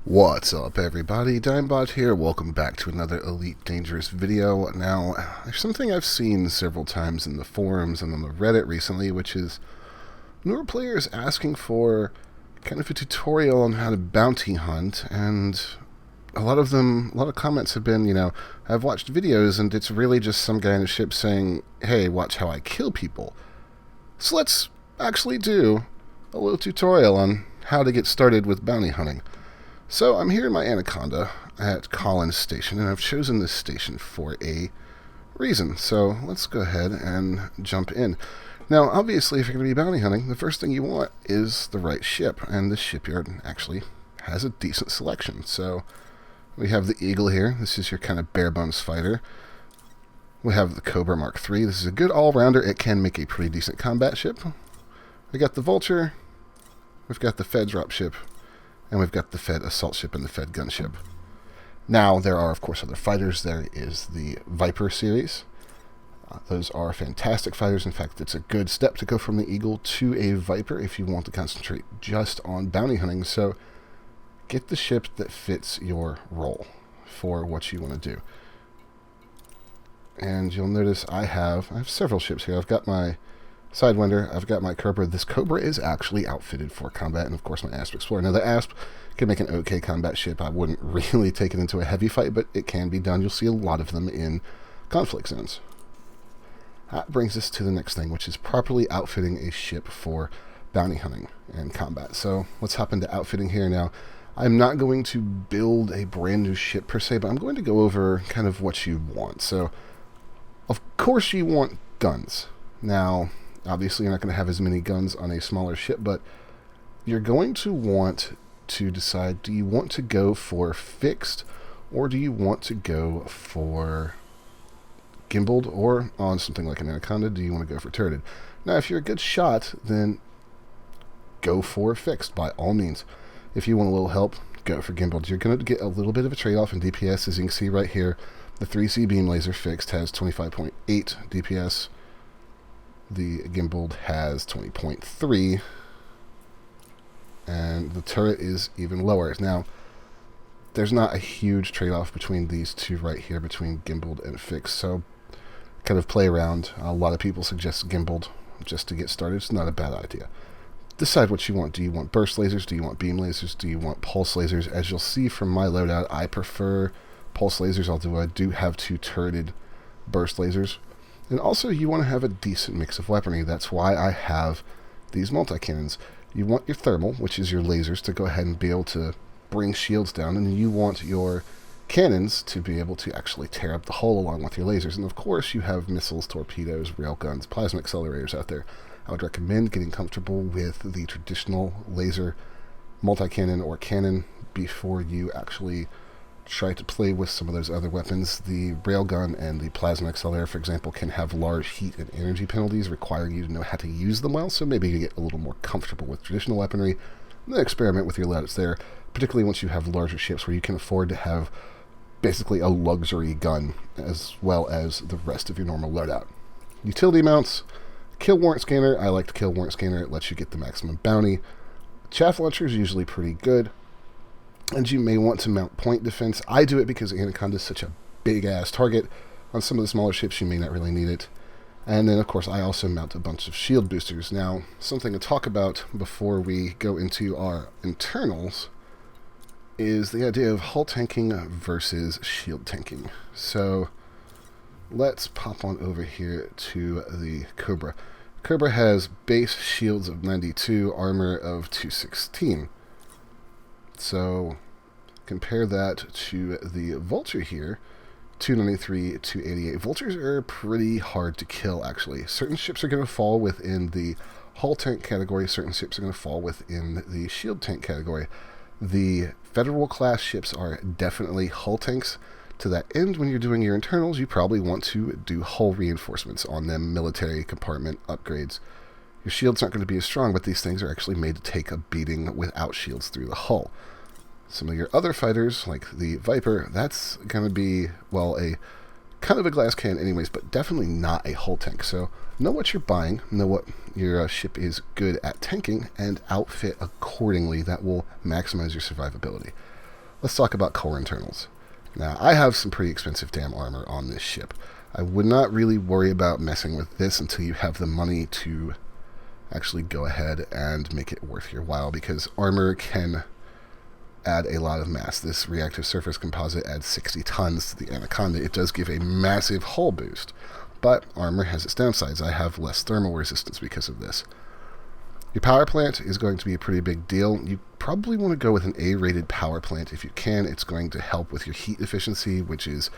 What's up, everybody? Dimebot here. Welcome back to another Elite Dangerous video. Now, there's something I've seen several times in the forums and on the Reddit recently, which is newer players asking for kind of a tutorial on how to bounty hunt, and a lot of comments have been, I've watched videos and it's really just some guy in a ship saying, hey, watch how I kill people. So let's actually do a little tutorial on how to get started with bounty hunting. So I'm here in my Anaconda at Collins Station, and I've chosen this station for a reason. So let's go ahead and jump in. Now, obviously, if you're going to be bounty hunting, the first thing you want is the right ship, and this shipyard actually has a decent selection. So we have the Eagle here. This is your kind of bare-bones fighter. We have the Cobra Mark III. This is a good all-rounder. It can make a pretty decent combat ship. We got the Vulture. We've got the Fed drop ship. And we've got the Fed assault ship and the Fed gunship. Now, there are, of course, other fighters. There is the Viper series. Those are fantastic fighters. In fact, it's a good step to go from the Eagle to a Viper if you want to concentrate just on bounty hunting. So get the ship that fits your role for what you want to do. And you'll notice I have several ships here. I've got my Sidewinder, I've got my Cobra. This Cobra is actually outfitted for combat, and of course my Asp Explorer. Now the Asp can make an okay combat ship. I wouldn't really take it into a heavy fight, but it can be done. You'll see a lot of them in conflict zones. That brings us to the next thing, which is properly outfitting a ship for bounty hunting and combat. So let's hop into outfitting here now. I'm not going to build a brand new ship per se, but I'm going to go over kind of what you want. So, of course you want guns. Now, obviously, you're not going to have as many guns on a smaller ship, but you're going to want to decide, do you want to go for fixed, or do you want to go for gimbaled, or on something like an Anaconda, do you want to go for turreted? Now, if you're a good shot, then go for fixed, by all means. If you want a little help, go for gimbaled. You're going to get a little bit of a trade-off in DPS, as you can see right here. The 3C beam laser fixed has 25.8 DPS. The gimbaled has 20.3, and the turret is even lower. Now, there's not a huge trade-off between these two right here, between gimbaled and fixed, so kind of play around. A lot of people suggest gimbaled just to get started. It's not a bad idea. Decide what you want. Do you want burst lasers? Do you want beam lasers? Do you want pulse lasers? As you'll see from my loadout, I prefer pulse lasers, although I do have two turreted burst lasers. And also, you want to have a decent mix of weaponry. That's why I have these multi-cannons. You want your thermal, which is your lasers, to go ahead and be able to bring shields down. And you want your cannons to be able to actually tear up the hull along with your lasers. And of course, you have missiles, torpedoes, railguns, plasma accelerators out there. I would recommend getting comfortable with the traditional laser multi-cannon or cannon before you actually try to play with some of those other weapons. The railgun and the plasma accelerator, for example, can have large heat and energy penalties, requiring you to know how to use them well, so maybe you get a little more comfortable with traditional weaponry, and then experiment with your loadouts there, particularly once you have larger ships where you can afford to have basically a luxury gun as well as the rest of your normal loadout. Utility mounts, kill warrant scanner. I like the kill warrant scanner. It lets you get the maximum bounty. Chaff launcher is usually pretty good. And you may want to mount point defense. I do it because Anaconda is such a big-ass target. On some of the smaller ships, you may not really need it. And then, of course, I also mount a bunch of shield boosters. Now, something to talk about before we go into our internals is the idea of hull tanking versus shield tanking. So, let's pop on over here to the Cobra. Cobra has base shields of 92, armor of 216. So compare that to the Vulture here, 293, 288. Vultures are pretty hard to kill, actually. Certain ships are going to fall within the hull tank category. Certain ships are going to fall within the shield tank category. The Federal class ships are definitely hull tanks. To that end, when you're doing your internals, you probably want to do hull reinforcements on them, military compartment upgrades. Your shields aren't going to be as strong, but these things are actually made to take a beating without shields through the hull. Some of your other fighters, like the Viper, that's going to be, well, a kind of a glass cannon anyways, but definitely not a hull tank. So know what you're buying, know what your ship is good at tanking, and outfit accordingly. That will maximize your survivability. let's talk about core internals. Now, I have some pretty expensive damn armor on this ship. I would not really worry about messing with this until you have the money to actually go ahead and make it worth your while, because armor can add a lot of mass. This reactive surface composite adds 60 tons to the Anaconda. It does give a massive hull boost, but armor has its downsides. I have less thermal resistance because of this. Your power plant is going to be a pretty big deal. You probably want to go with an A-rated power plant if you can. It's going to help with your heat efficiency, which is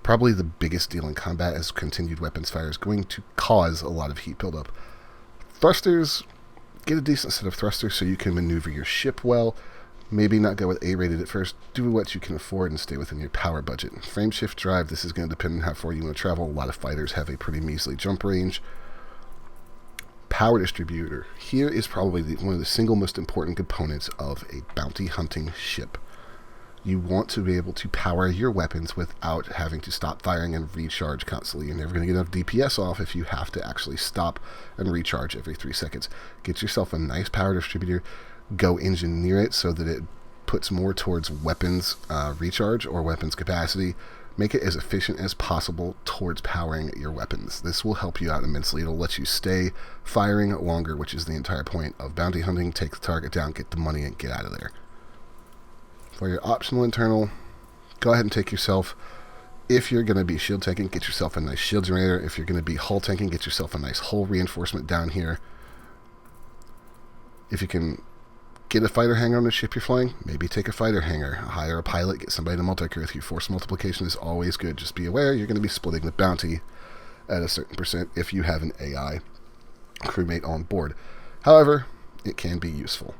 probably the biggest deal in combat, as continued weapons fire is going to cause a lot of heat buildup. Thrusters, get a decent set of thrusters so you can maneuver your ship well. Maybe not go with A-rated at first. Do what you can afford and stay within your power budget. Frameshift drive, this is going to depend on how far you want to travel. A lot of fighters have a pretty measly jump range. Power distributor. Here is probably one of the single most important components of a bounty hunting ship. You want to be able to power your weapons without having to stop firing and recharge constantly. You're never going to get enough DPS off if you have to actually stop and recharge every 3 seconds. Get yourself a nice power distributor. Go engineer it so that it puts more towards weapons recharge or weapons capacity. Make it as efficient as possible towards powering your weapons. This will help you out immensely. It'll let you stay firing longer, which is the entire point of bounty hunting. Take the target down, get the money, and get out of there. For your optional internal, go ahead and take yourself, if you're going to be shield tanking, get yourself a nice shield generator. If you're going to be hull tanking, get yourself a nice hull reinforcement down here. If you can get a fighter hangar on the ship you're flying, maybe take a fighter hangar. Hire a pilot, get somebody to multi-crew with you. Force multiplication is always good. Just be aware you're going to be splitting the bounty at a certain percent if you have an AI crewmate on board. However, it can be useful.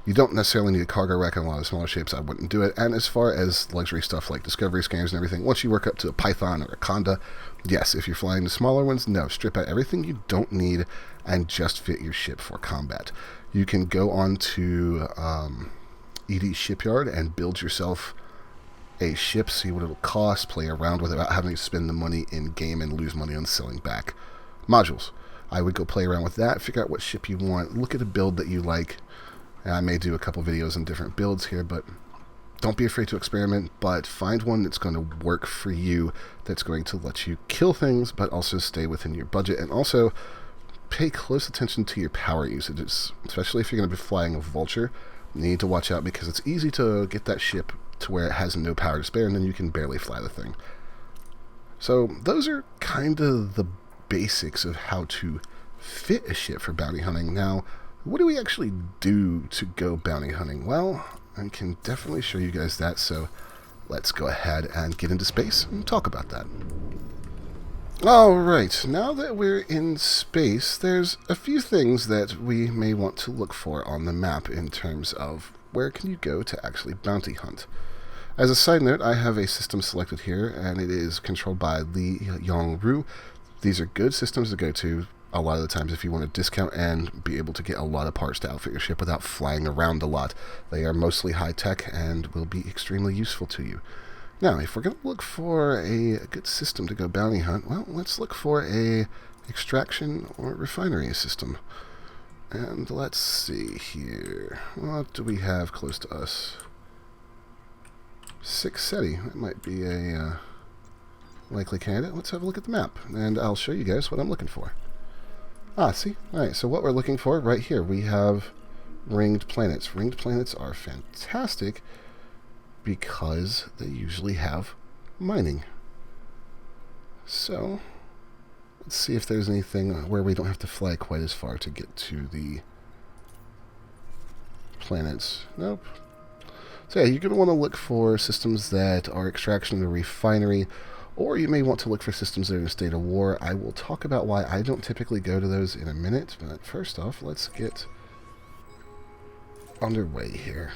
You don't necessarily need a cargo rack on a lot of smaller ships. I wouldn't do it. And as far as luxury stuff like discovery scanners and everything, once you work up to a Python or a Conda, yes. If you're flying the smaller ones, no. Strip out everything you don't need and just fit your ship for combat. You can go on to ED Shipyard and build yourself a ship, see what it'll cost, play around with it without having to spend the money in-game and lose money on selling back modules. I would go play around with that, figure out what ship you want, look at a build that you like. And I may do a couple videos on different builds here, but don't be afraid to experiment, but find one that's going to work for you, that's going to let you kill things, but also stay within your budget, and also pay close attention to your power usages, especially if you're going to be flying a Vulture. You need to watch out because it's easy to get that ship to where it has no power to spare, and then you can barely fly the thing. So those are kind of the basics of how to fit a ship for bounty hunting. Now, what do we actually do to go bounty hunting? Well, I can definitely show you guys that, so let's go ahead and get into space and talk about that. Alright, now that we're in space, there's a few things that we may want to look for on the map in terms of where can you go to actually bounty hunt. As a side note, I have a system selected here, and it is controlled by Li Yongru. These are good systems to go to a lot of the times if you want to discount and be able to get a lot of parts to outfit your ship without flying around a lot. They are mostly high-tech and will be extremely useful to you. Now, if we're going to look for a good system to go bounty hunt, well, let's look for a extraction or refinery system. And let's see here. What do we have close to us? 6 SETI. That might be a likely candidate. Let's have a look at the map, and I'll show you guys what I'm looking for. See? Alright, so what we're looking for right here, we have ringed planets. Ringed planets are fantastic because they usually have mining. So, let's see if there's anything where we don't have to fly quite as far to get to the planets. Nope. So yeah, you're going to want to look for systems that are extraction or refinery, or you may want to look for systems that are in a state of war. I will talk about why I don't typically go to those in a minute, but first off, let's get underway here.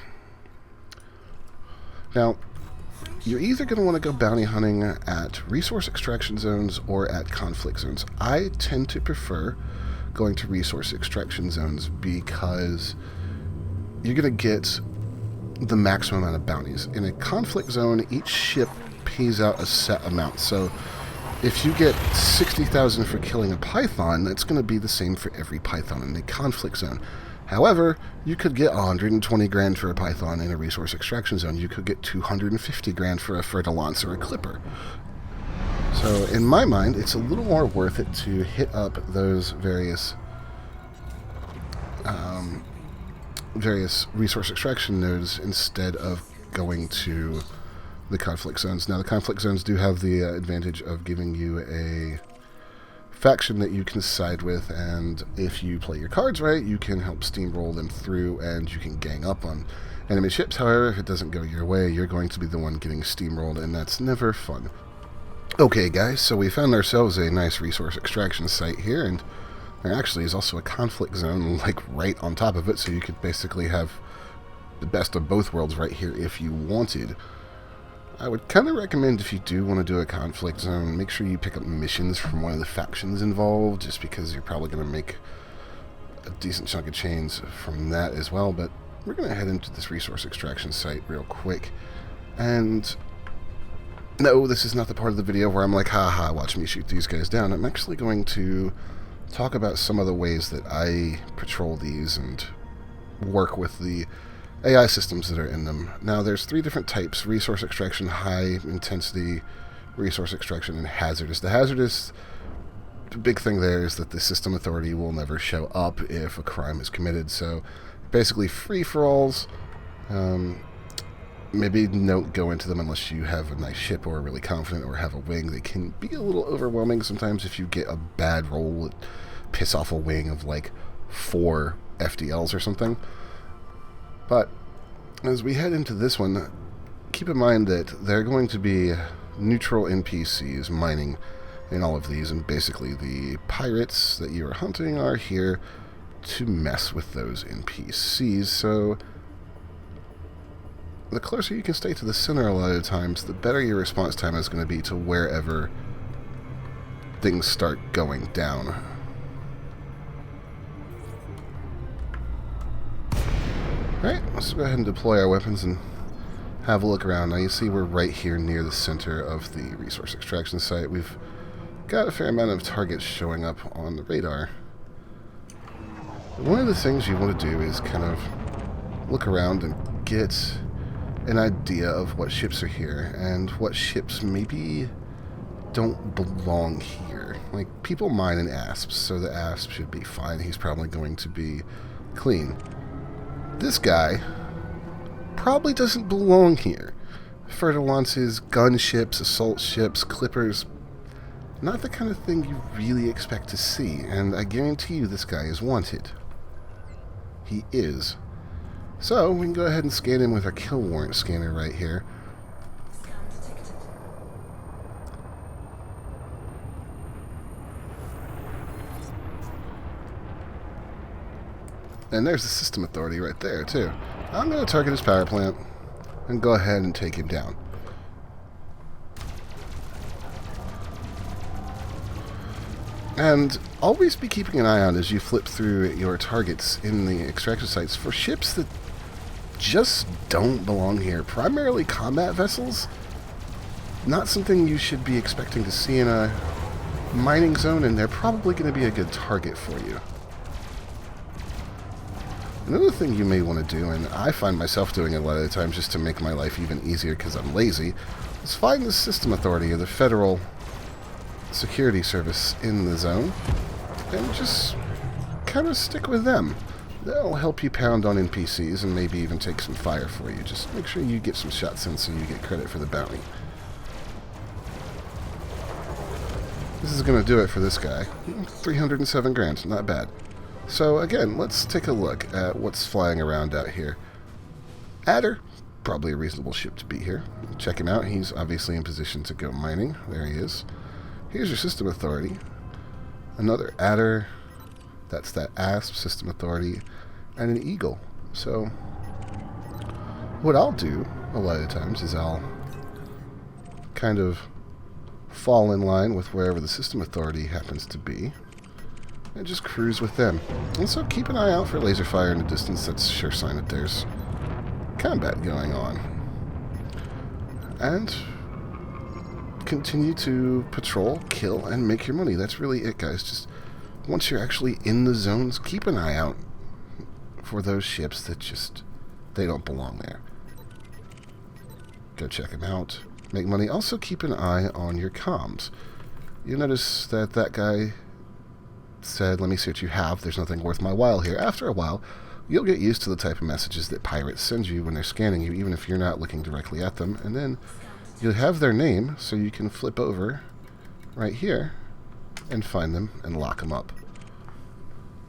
Now, you're either going to want to go bounty hunting at resource extraction zones or at conflict zones. I tend to prefer going to resource extraction zones because you're going to get the maximum amount of bounties. In a conflict zone, each ship pays out a set amount. So if you get 60,000 for killing a python, that's going to be the same for every python in the conflict zone. However, you could get 120 grand for a python in a resource extraction zone. You could get 250 grand for a Fer-de-Lance or a clipper. So in my mind, it's a little more worth it to hit up those various resource extraction nodes instead of going to the conflict zones. Now, the conflict zones do have the advantage of giving you a faction that you can side with, and if you play your cards right, you can help steamroll them through and you can gang up on enemy ships. However, if it doesn't go your way, you're going to be the one getting steamrolled, and that's never fun. Okay, guys, so we found ourselves a nice resource extraction site here, and there actually is also a conflict zone like right on top of it, so you could basically have the best of both worlds right here if you wanted. I would kind of recommend, if you do want to do a conflict zone, make sure you pick up missions from one of the factions involved, just because you're probably going to make a decent chunk of chains from that as well. But we're going to head into this resource extraction site real quick. And no, this is not the part of the video where I'm like, haha, watch me shoot these guys down. I'm actually going to talk about some of the ways that I patrol these and work with the AI systems that are in them. Now, there's 3 different types: resource extraction, high intensity, resource extraction, and hazardous. The hazardous, the big thing there is that the system authority will never show up if a crime is committed. So basically free-for-alls. Maybe don't go into them unless you have a nice ship or are really confident or have a wing. They can be a little overwhelming sometimes if you get a bad roll, piss off a wing of like 4 FDLs or something. But as we head into this one, keep in mind that there are going to be neutral NPCs mining in all of these, and basically the pirates that you are hunting are here to mess with those NPCs. So the closer you can stay to the center a lot of times, the better your response time is going to be to wherever things start going down. Alright, let's go ahead and deploy our weapons and have a look around. Now you see we're right here near the center of the resource extraction site. We've got a fair amount of targets showing up on the radar. One of the things you want to do is kind of look around and get an idea of what ships are here and what ships maybe don't belong here. Like, people mine an asp, so the asp should be fine. He's probably going to be clean. This guy probably doesn't belong here. Fer-de-Lance's gunships, assault ships, clippers, not the kind of thing you really expect to see, and I guarantee you this guy is wanted. He is. So we can go ahead and scan him with our kill warrant scanner right here. And there's the system authority right there, too. I'm going to target his power plant and go ahead and take him down. And always be keeping an eye on as you flip through your targets in the extraction sites for ships that just don't belong here. Primarily combat vessels. Not something you should be expecting to see in a mining zone, and they're probably going to be a good target for you. Another thing you may want to do, and I find myself doing it a lot of the times just to make my life even easier because I'm lazy, is find the system authority or the federal security service in the zone and just kind of stick with them. They'll help you pound on NPCs and maybe even take some fire for you. Just make sure you get some shots in so you get credit for the bounty. This is going to do it for this guy. 307 grand, not bad. So again, let's take a look at what's flying around out here. Adder, probably a reasonable ship to be here. Check him out. He's obviously in position to go mining. There he is. Here's your system authority. Another Adder. That's that ASP system authority. And an Eagle. So what I'll do a lot of times is I'll kind of fall in line with wherever the system authority happens to be and just cruise with them. Also, keep an eye out for laser fire in the distance. That's a sure sign that there's combat going on. And continue to patrol, kill, and make your money. That's really it, guys. Just once you're actually in the zones, keep an eye out for those ships that just, they don't belong there. Go check them out. Make money. Also keep an eye on your comms. You'll notice that that guy said, let me see what you have. There's nothing worth my while here. After a while, you'll get used to the type of messages that pirates send you when they're scanning you, even if you're not looking directly at them. And then you'll have their name, so you can flip over right here and find them and lock them up.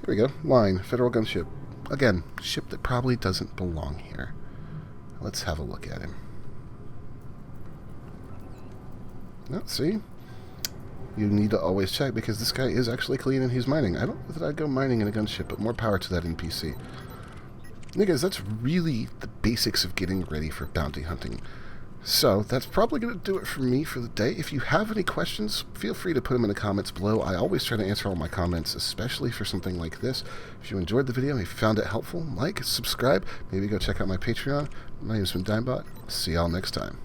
Here we go. Line, Federal gunship. Again, ship that probably doesn't belong here. Let's have a look at him. No, see? You need to always check, because this guy is actually clean and he's mining. I don't know that I'd go mining in a gunship, but more power to that NPC. Guys, that's really the basics of getting ready for bounty hunting. So, that's probably going to do it for me for the day. If you have any questions, feel free to put them in the comments below. I always try to answer all my comments, especially for something like this. If you enjoyed the video, if you found it helpful, like, subscribe, maybe go check out my Patreon. My name has been Dimebot. See y'all next time.